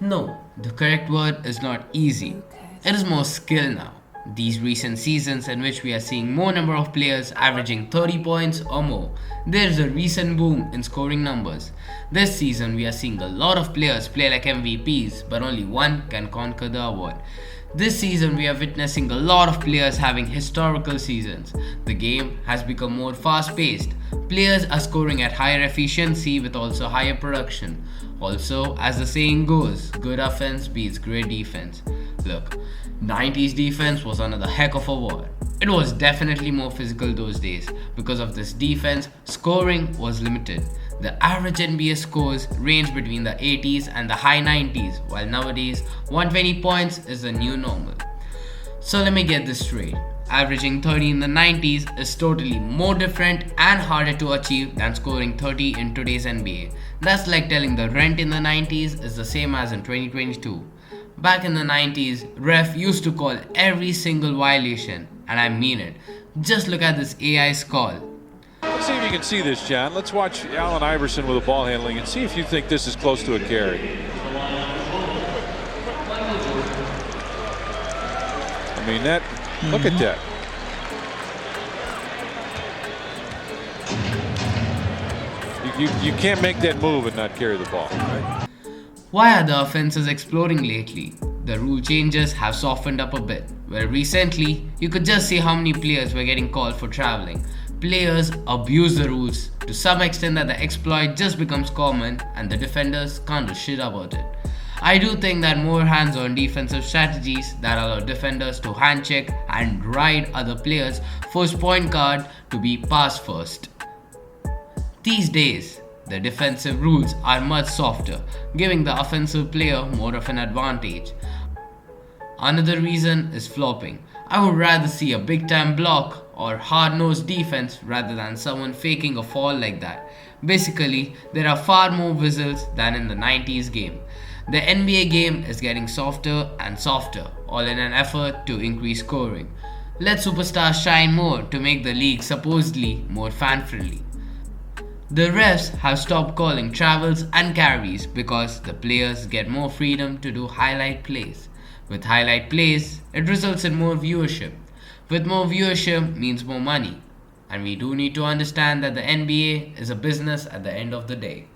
No, the correct word is not easy. It is more skill now. These recent seasons in which we are seeing more number of players averaging 30 points or more, there is a recent boom in scoring numbers. This season we are seeing a lot of players play like MVPs, but only one can conquer the award. This season we are witnessing a lot of players having historical seasons. The game has become more fast paced. Players are scoring at higher efficiency with also higher production. Also, as the saying goes, good offense beats great defense. Look, 90s defense was another heck of a war. It was definitely more physical those days. Because of this defense, scoring was limited. The average NBA scores range between the 80s and the high 90s, while nowadays 120 points is the new normal. So let me get this straight. Averaging 30 in the 90s is totally more different and harder to achieve than scoring 30 in today's NBA. That's like telling the rent in the 90s is the same as in 2022. Back in the 90s, ref used to call every single violation, and I mean it. Just look at this AI's call. Let's see if you can see this, John. Let's watch Allen Iverson with the ball handling and see if you think this is close to a carry. I mean, that, look at that. You can't make that move and not carry the ball. Right? Why are the offenses exploding lately? The rule changes have softened up a bit. Well, recently, you could just see how many players were getting called for traveling. Players abuse the rules to some extent that the exploit just becomes common and the defenders can't do shit about it. I do think that more hands-on defensive strategies that allow defenders to hand check and ride other players' first point guard to be pass first. These days, the defensive rules are much softer, giving the offensive player more of an advantage. Another reason is flopping. I would rather see a big time block or hard-nosed defense rather than someone faking a fall like that. Basically, there are far more whistles than in the 90s game. The NBA game is getting softer and softer, all in an effort to increase scoring. Let superstars shine more to make the league supposedly more fan-friendly. The refs have stopped calling travels and carries because the players get more freedom to do highlight plays. With highlight plays, it results in more viewership. With more viewership means more money. And we do need to understand that the NBA is a business at the end of the day.